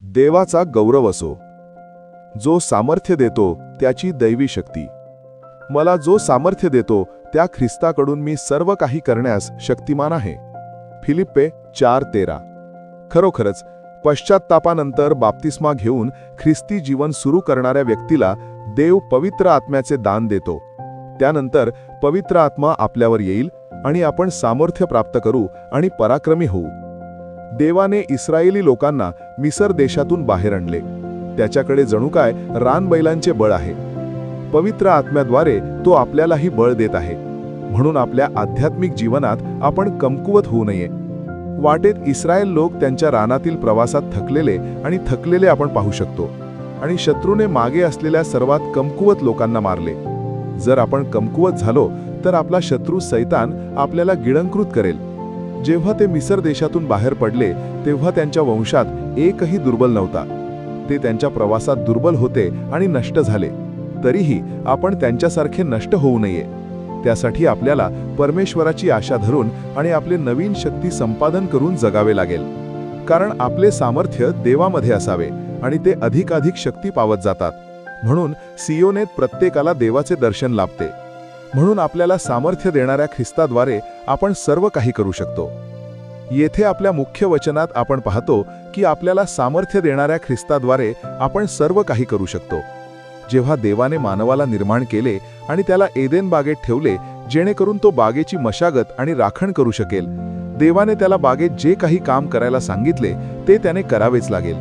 देवाचा गौरव असो. जो सामर्थ्य देतो त्याची दैवी शक्ती. मला जो सामर्थ्य देतो त्या ख्रिस्ताकडून मी सर्व काही करण्यास शक्तिमान आहे. फिलिप्पे 4:13. खरोखरच पश्चात्तापानंतर बाप्तिस्मा घेऊन ख्रिस्ती जीवन सुरू करणाऱ्या व्यक्तीला देव पवित्र आत्म्याचे दान देतो. त्यानंतर पवित्र आत्मा आपल्यावर येईल आणि आपण सामर्थ्य प्राप्त करू आणि पराक्रमी होऊ. देवाने इस्रायली लोकांना मिसर देशातून बाहेर आणले. त्याच्याकडे जणू काय रानबैलांचे बळ आहे. पवित्र आत्म्याद्वारे तो आपल्यालाही बळ देत आहे. म्हणून आपल्या आध्यात्मिक जीवनात आपण कमकुवत होऊ नये. वाटेत इस्रायल लोक त्यांच्या रानातील प्रवासात थकलेले आपण पाहू शकतो आणि शत्रूने मागे असलेल्या सर्वात कमकुवत लोकांना मारले. जर आपण कमकुवत झालो तर आपला शत्रू सैतान आपल्याला गिळंकृत करेल. जेव्हा ते मिसर देशातून बाहेर पडले तेव्हा त्यांच्या वंशात एकही दुर्बल नव्हता. ते त्यांच्या प्रवासात दुर्बल होते आणि नष्ट झाले. तरीही आपण त्यांच्यासारखे नष्ट होऊ नये. त्यासाठी आपल्याला परमेश्वराची आशा धरून आणि आपले नवीन शक्ती संपादन करून जगावे लागेल. कारण आपले सामर्थ्य देवामध्ये असावे आणि ते अधिकाधिक शक्ती पावत जातात. म्हणून सियोनेत प्रत्येकाला देवाचे दर्शन लाभते. म्हणून आपल्याला सामर्थ्य देणाऱ्या ख्रिस्ताद्वारे आपण सर्व काही करू शकतो. येथे आपल्या मुख्य वचनात आपण पाहतो की आपल्याला सामर्थ्य देणाऱ्या ख्रिस्ताद्वारे आपण सर्व काही करू शकतो. जेव्हा देवाने मानवाला निर्माण केले आणि त्याला एदेन बागेत ठेवले जेणेकरून तो बागेची मशागत आणि राखण करू शकेल, देवाने त्याला बागेत जे काही काम करायला सांगितले ते त्याने करावेच लागेल.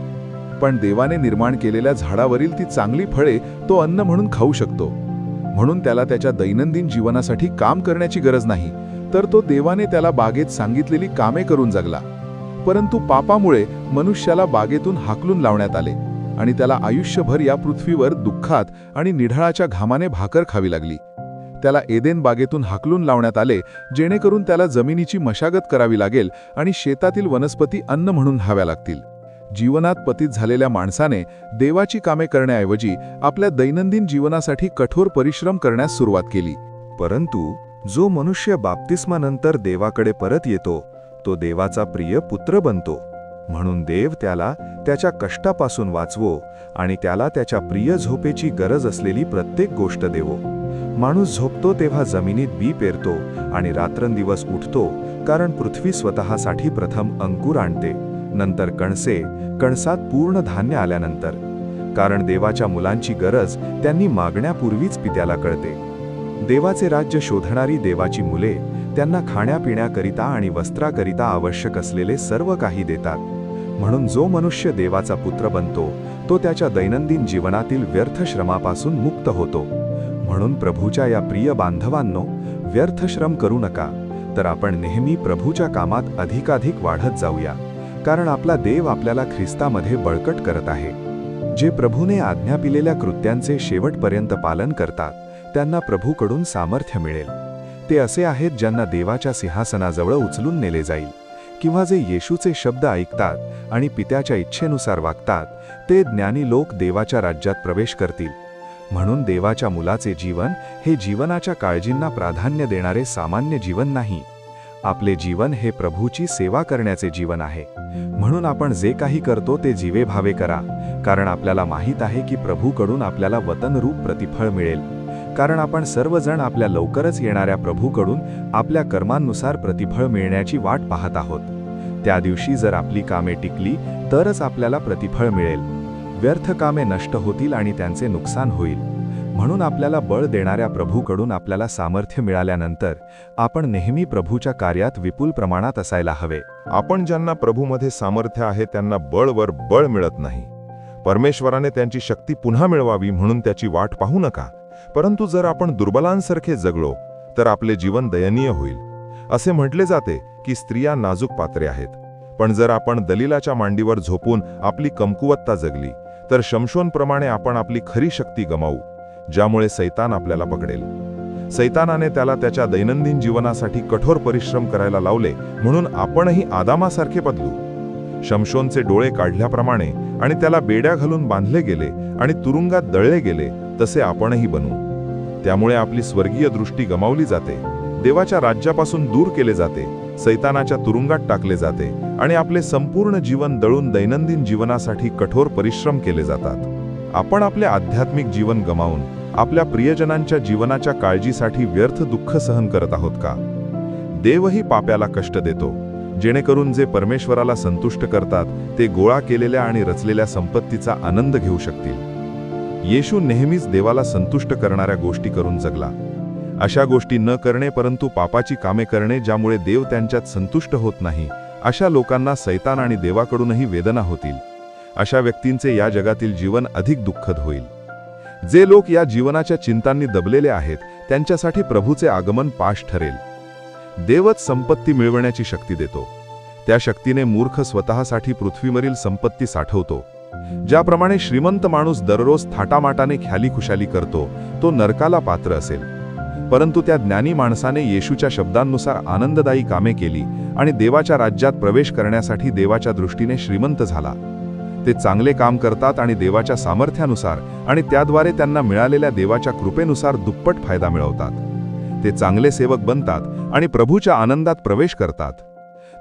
पण देवाने निर्माण केलेल्या झाडावरील ती चांगली फळे तो अन्न म्हणून खाऊ शकतो. म्हणून त्याला त्याच्या दैनंदिन जीवनासाठी काम करण्याची गरज नाही, तर तो देवाने त्याला बागेत सांगितलेली कामे करून जगला. परंतु पापामुळे मनुष्याला बागेतून हाकलून लावण्यात आले आणि त्याला आयुष्यभर या पृथ्वीवर दुःखात आणि निढळाच्या घामाने भाकर खावी लागली. त्याला एदेन बागेतून हाकलून लावण्यात आले जेणेकरून त्याला जमिनीची मशागत करावी लागेल आणि शेतातील वनस्पती अन्न म्हणून हव्या लागतील. जीवनात पतित झालेल्या माणसाने देवाची कामे करण्याऐवजी आपल्या दैनंदिन जीवनासाठी कठोर परिश्रम करण्यास सुरुवात केली. परंतु जो मनुष्य बाप्तिस्मानंतर देवाकडे परत येतो तो देवाचा प्रिय पुत्र बनतो. म्हणून देव त्याला त्याच्या कष्टापासून वाचवो आणि त्याला त्याच्या प्रिय झोपेची गरज असलेली प्रत्येक गोष्ट देवो. माणूस झोपतो तेव्हा जमिनीत बी पेरतो आणि रात्रंदिवस उठतो, कारण पृथ्वी स्वतःसाठी प्रथम अंकुर आणते, नंतर कणसे, कणसात पूर्ण धान्य आल्यानंतर. कारण देवाच्या मुलांची गरज त्यांनी मागण्यापूर्वीच पित्याला कळते. देवाचे राज्य शोधणारी देवाची मुले त्यांना खाण्यापिण्याकरिता आणि वस्त्राकरिता आवश्यक असलेले सर्व काही देतात. म्हणून जो मनुष्य देवाचा पुत्र बनतो तो त्याच्या दैनंदिन जीवनातील व्यर्थ श्रमापासून मुक्त होतो. म्हणून प्रभूच्या या प्रिय बांधवांनो, व्यर्थ श्रम करू नका, तर आपण नेहमी प्रभूच्या कामात अधिकाधिक वाढत जाऊया. कारण आपला देव आपल्याला ख्रिस्तामध्ये बळकट करत आहे. जे प्रभूने आज्ञा पिलेल्या कृत्यांचे शेवटपर्यंत पालन करतात त्यांना प्रभूकडून सामर्थ्य मिळेल. ते असे आहेत ज्यांना देवाच्या सिंहासनाजवळ उचलून नेले जाईल. किंवा जे येशूचे शब्द ऐकतात आणि पित्याच्या इच्छेनुसार वागतात ते ज्ञानी लोक देवाच्या राज्यात प्रवेश करतील. म्हणून देवाच्या मुलाचे जीवन हे जीवनाच्या काळजींना प्राधान्य देणारे सामान्य जीवन नाही. आपले जीवन हे प्रभूची सेवा करण्याचे जीवन आहे. म्हणून आपण जे काही करतो ते जीवेभावे करा, कारण आपल्याला माहीत आहे की प्रभूकडून आपल्याला वतनरूप प्रतिफळ मिळेल. कारण आपण सर्वजण आपल्या लवकरच येणाऱ्या प्रभूकडून आपल्या कर्मांनुसार प्रतिफळ मिळण्याची वाट पाहत आहोत. त्या दिवशी जर आपली कामे टिकली तरच आपल्याला प्रतिफळ मिळेल. व्यर्थ कामे नष्ट होतील आणि त्यांचे नुकसान होईल. म्हणून आपल्याला बळ देणाऱ्या प्रभूकडून आपल्याला सामर्थ्य मिळाल्यानंतर आपण नेहमी प्रभूच्या कार्यात विपुल प्रमाणात असायला हवे. आपण ज्यांना प्रभूमध्ये सामर्थ्य आहे त्यांना बळवर बळ मिळत नाही. परमेश्वराने त्यांची शक्ती पुन्हा मिळवावी म्हणून त्याची वाट पाहू नका. परंतु जर आपण दुर्बलांसारखे जगलो तर आपले जीवन दयनीय होईल. असे म्हटले जाते की स्त्रिया नाजूक पात्रे आहेत. पण जर आपण दलीलाच्या मांडीवर झोपून आपली कमकुवतता जगली तर शमशोनप्रमाणे आपण आपली खरी शक्ती गमावू, ज्यामुळे सैतान आपल्याला पकडेल. सैतानाने त्याला त्याच्या दैनंदिन जीवनासाठी कठोर परिश्रम करायला लावले म्हणून आपणही आदामासारखे बदलू. शमशोनचे डोळे काढल्याप्रमाणे आणि त्याला बेड्या घालून बांधले गेले आणि तुरुंगात दळले गेले तसे आपणही बनू. त्यामुळे आपली स्वर्गीय दृष्टी गमावली जाते, देवाच्या राज्यापासून दूर केले जाते सैतानाच्या तुरुंगात टाकले जाते आणि आपले संपूर्ण जीवन दळून दैनंदिन जीवनासाठी कठोर परिश्रम केले जातात. आपण आपले आध्यात्मिक जीवन गमावून आपल्या प्रियजनांच्या जीवनाच्या काळजीसाठी व्यर्थ दुःख सहन करत आहोत का? देवही पाप्याला कष्ट देतो, जेणेकरून जे परमेश्वराला संतुष्ट करतात ते गोळा केलेल्या आणि रचलेल्या संपत्तीचा आनंद घेऊ शकतील. येशू नेहमीच देवाला संतुष्ट करणाऱ्या गोष्टी करून जगला. अशा गोष्टी न करणे परंतु पापाची कामे करणे ज्यामुळे देव त्यांच्यात संतुष्ट होत नाही, अशा लोकांना सैतान आणि देवाकडूनही वेदना होतील. अशा व्यक्तींचे या जगातील जीवन अधिक दुःखद होईल. जे लोक या जीवनाच्या चिंतांनी दबलेले आहेत त्यांच्यासाठी प्रभूचे आगमन पाश ठरेल. देवच संपत्ती मिळवण्याची शक्ती देतो. त्या शक्तीने मूर्ख स्वतःसाठी पृथ्वीवरील संपत्ती साठवतो. ज्याप्रमाणे श्रीमंत माणूस दररोज थाटामाटाने ख्यालीखुशाली करतो तो नरकाला पात्र असेल. परंतु त्या ज्ञानी माणसाने येशूच्या शब्दांनुसार आनंददायी कामे केली आणि देवाच्या राज्यात प्रवेश करण्यासाठी देवाच्या दृष्टीने श्रीमंत झाला. ते चांगले काम करतात आणि देवाच्या सामर्थ्यानुसार आणि त्याद्वारे त्यांना मिळालेल्या देवाच्या कृपेनुसार दुप्पट फायदा मिळवतात. ते चांगले सेवक बनतात आणि प्रभूच्या आनंदात प्रवेश करतात.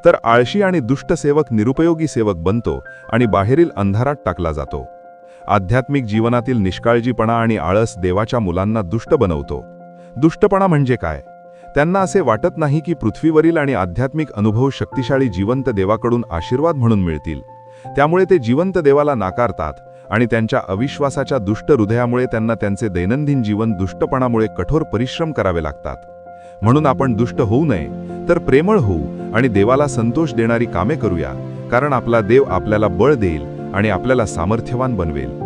तर आळशी आणि दुष्ट सेवक निरुपयोगी सेवक बनतो आणि बाहेरील अंधारात टाकला जातो. आध्यात्मिक जीवनातील निष्काळजीपणा आणि आळस देवाच्या मुलांना दुष्ट बनवतो. दुष्टपणा म्हणजे काय? त्यांना असे वाटत नाही की पृथ्वीवरील आणि आध्यात्मिक अनुभव शक्तिशाली जिवंत देवाकडून आशीर्वाद म्हणून मिळतील. त्यामुळे ते जिवंत देवाला नाकारतात आणि त्यांच्या अविश्वासाच्या दुष्ट हृदयामुळे त्यांना त्यांचे दैनंदिन जीवन दुष्टपणामुळे कठोर परिश्रम करावे लागतात. म्हणून आपण दुष्ट होऊ नये, तर प्रेमळ होऊ आणि देवाला संतोष देणारी कामे करूया, कारण आपला देव आपल्याला बळ देईल आणि आपल्याला सामर्थ्यवान बनवेल.